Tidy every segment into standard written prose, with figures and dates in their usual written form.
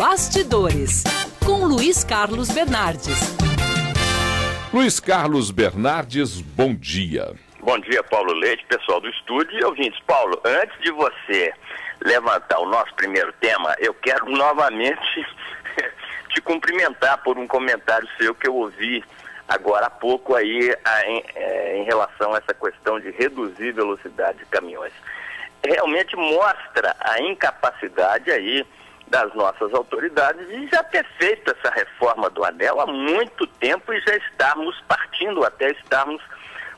Bastidores, com Luiz Carlos Bernardes. Luiz Carlos Bernardes, bom dia. Bom dia, Paulo Leite, pessoal do estúdio e ouvintes. Paulo, antes de você levantar o nosso primeiro tema, eu quero novamente te cumprimentar por um comentário seu que eu ouvi agora há pouco aí em relação a essa questão de reduzir velocidade de caminhões. Realmente mostra a incapacidade aí das nossas autoridades de já ter feito essa reforma do anel há muito tempo e já estarmos partindo até estarmos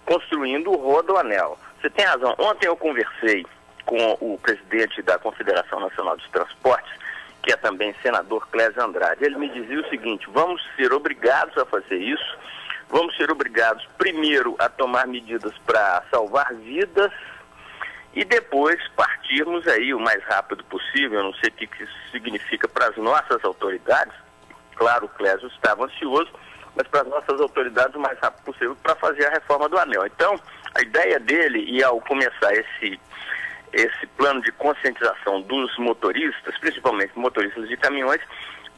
construindo o rodoanel. Você tem razão. Ontem eu conversei com o presidente da Confederação Nacional dos Transportes, que é também senador Clésio Andrade. Ele me dizia o seguinte: vamos ser obrigados a fazer isso, vamos ser obrigados primeiro a tomar medidas para salvar vidas e depois partirmos aí o mais rápido possível. Eu não sei o que isso significa para as nossas autoridades. Claro, o Clésio estava ansioso, mas para as nossas autoridades o mais rápido possível para fazer a reforma do anel. Então, a ideia dele, e ao começar esse plano de conscientização dos motoristas, principalmente motoristas de caminhões,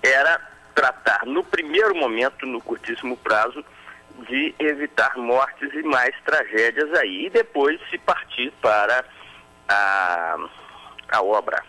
era tratar no primeiro momento, no curtíssimo prazo, de evitar mortes e mais tragédias aí, e depois se partir para a obra.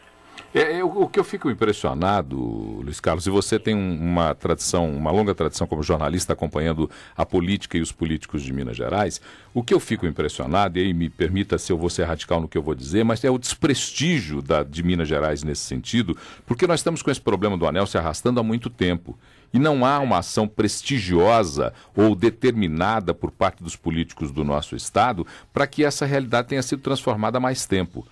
O que eu fico impressionado, Luiz Carlos, e você tem uma tradição, uma longa tradição como jornalista acompanhando a política e os políticos de Minas Gerais, o que eu fico impressionado, e aí me permita se eu vou ser radical no que eu vou dizer, mas é o desprestígio de Minas Gerais nesse sentido, porque nós estamos com esse problema do anel se arrastando há muito tempo. E não há uma ação prestigiosa ou determinada por parte dos políticos do nosso estado para que essa realidade tenha sido transformada há mais tempo.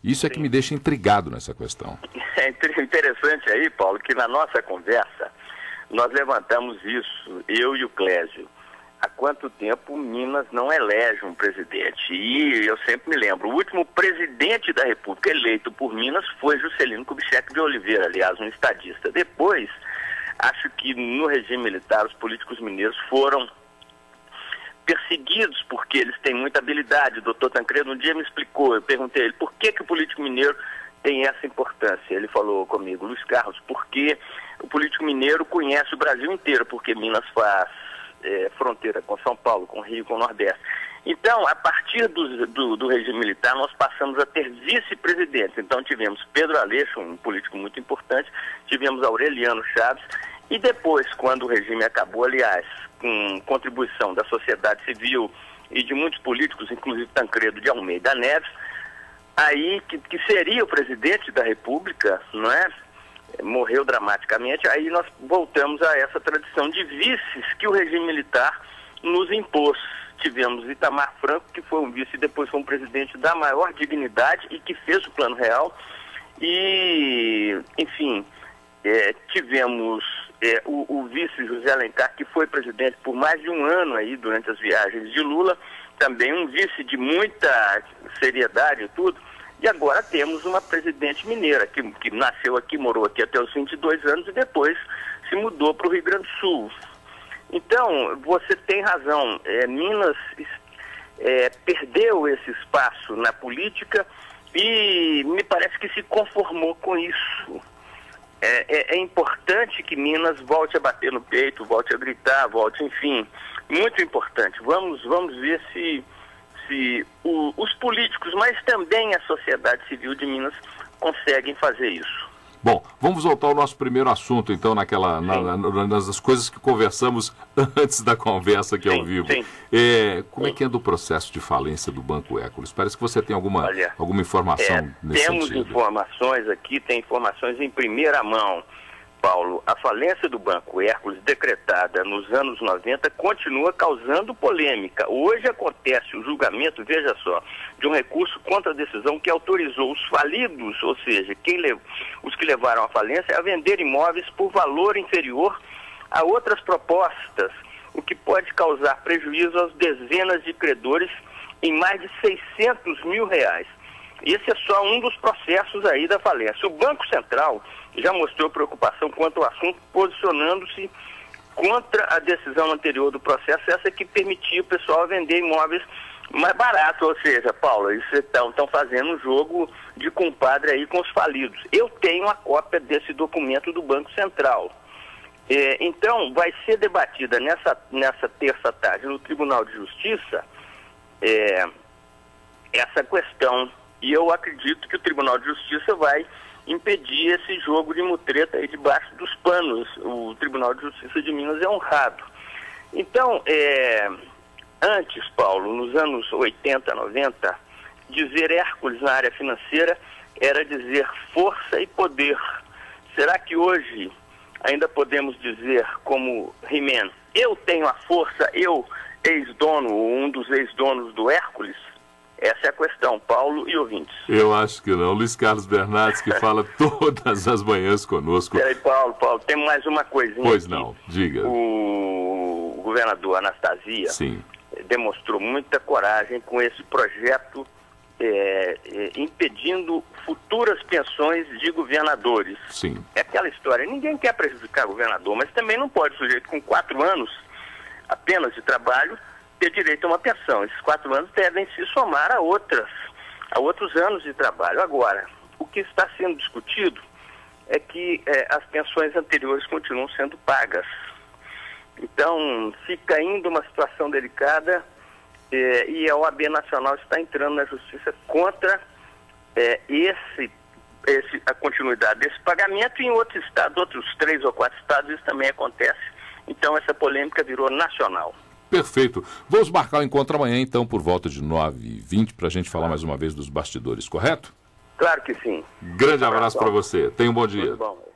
Isso é que me deixa intrigado nessa questão. É interessante aí, Paulo, que na nossa conversa nós levantamos isso, eu e o Clésio. Há quanto tempo Minas não elege um presidente? E eu sempre me lembro, o último presidente da República eleito por Minas foi Juscelino Kubitschek de Oliveira, aliás, um estadista. Depois, acho que no regime militar os políticos mineiros foram perseguidos porque eles têm muita habilidade. O doutor Tancredo um dia me explicou, eu perguntei a ele por que o político mineiro tem essa importância. Ele falou comigo: Luiz Carlos, porque o político mineiro conhece o Brasil inteiro, porque Minas faz fronteira com São Paulo, com Rio, com o Nordeste. Então, a partir do regime militar, nós passamos a ter vice-presidentes. Então, tivemos Pedro Aleixo, um político muito importante, tivemos Aureliano Chaves, e depois, quando o regime acabou, aliás, com contribuição da sociedade civil e de muitos políticos, inclusive Tancredo de Almeida Neves, aí que seria o presidente da República, não é? Morreu dramaticamente. Aí nós voltamos a essa tradição de vices que o regime militar nos impôs. Tivemos Itamar Franco, que foi um vice e depois foi um presidente da maior dignidade e que fez o Plano Real. E, enfim, tivemos o vice José Alencar, que foi presidente por mais de um ano aí durante as viagens de Lula, também um vice de muita seriedade e tudo. E agora temos uma presidente mineira que nasceu aqui, morou aqui até os 22 anos e depois se mudou para o Rio Grande do Sul. Então, você tem razão, Minas perdeu esse espaço na política e me parece que se conformou com isso. É importante que Minas volte a bater no peito, volte a gritar, volte, enfim, muito importante. Vamos ver se os políticos, mas também a sociedade civil de Minas conseguem fazer isso. Bom, vamos voltar ao nosso primeiro assunto, então, nas coisas que conversamos antes da conversa aqui ao vivo. Sim. Como é que anda o processo de falência do Banco Hercules? Parece que você tem alguma informação nesse sentido. Temos informações aqui, tem informações em primeira mão, Paulo. A falência do Banco Hercules, decretada nos anos 90, continua causando polêmica. Hoje acontece o julgamento, veja só, de um recurso contra a decisão que autorizou os falidos, ou seja, os que levaram à falência, a vender imóveis por valor inferior a outras propostas, o que pode causar prejuízo às dezenas de credores em mais de R$600 mil. Esse é só um dos processos aí da falência. O Banco Central já mostrou preocupação quanto ao assunto, posicionando-se contra a decisão anterior do processo, essa que permitia o pessoal vender imóveis mais barato, ou seja, Paulo, eles estão fazendo um jogo de compadre aí com os falidos. Eu tenho a cópia desse documento do Banco Central. Então, vai ser debatida nessa terça-tarde no Tribunal de Justiça essa questão. E eu acredito que o Tribunal de Justiça vai impedir esse jogo de mutreta aí debaixo dos panos. O Tribunal de Justiça de Minas é honrado. Então, antes, Paulo, nos anos 80, 90, dizer Hércules na área financeira era dizer força e poder. Será que hoje ainda podemos dizer como He-Man, eu tenho a força, eu, ex-dono, um dos ex-donos do Hércules? Essa é a questão, Paulo e ouvintes. Eu acho que não. Luiz Carlos Bernardes, que fala todas as manhãs conosco. Peraí, Paulo, tem mais uma coisinha. Pois aqui. não, diga. O governador Anastasia Sim. demonstrou muita coragem com esse projeto impedindo futuras pensões de governadores. Sim. É aquela história, ninguém quer prejudicar o governador, mas também não pode o sujeito com 4 anos apenas de trabalho ter direito a uma pensão. Esses 4 anos devem se somar a outros anos de trabalho. Agora, o que está sendo discutido é que as pensões anteriores continuam sendo pagas. Então, fica ainda uma situação delicada e a OAB Nacional está entrando na justiça contra a continuidade desse pagamento. E em outros estados, outros 3 ou 4 estados, isso também acontece. Então, essa polêmica virou nacional. Perfeito. Vamos marcar o encontro amanhã, então, por volta de 9h20, para a gente falar mais uma vez dos bastidores, correto? Claro que sim. Grande abraço para você. Tenha um bom dia. Muito bom.